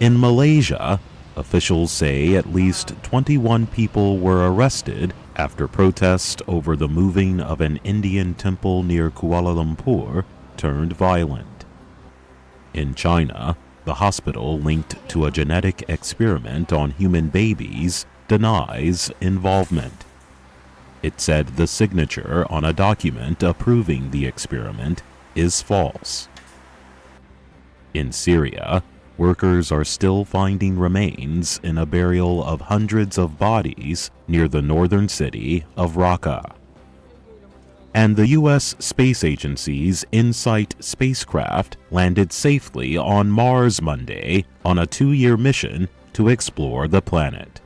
In Malaysia, officials say at least 21 people were arrested after protest over the moving of an Indian temple near Kuala Lumpur turned violent. In China, the hospital linked to a genetic experiment on human babies denies involvement. It said the signature on a document approving the experiment is false. In Syria, workers are still finding remains in a burial of hundreds of bodies near the northern city of Raqqa. And the U.S. Space Agency's InSight spacecraft landed safely on Mars Monday on a 2-year mission to explore the planet.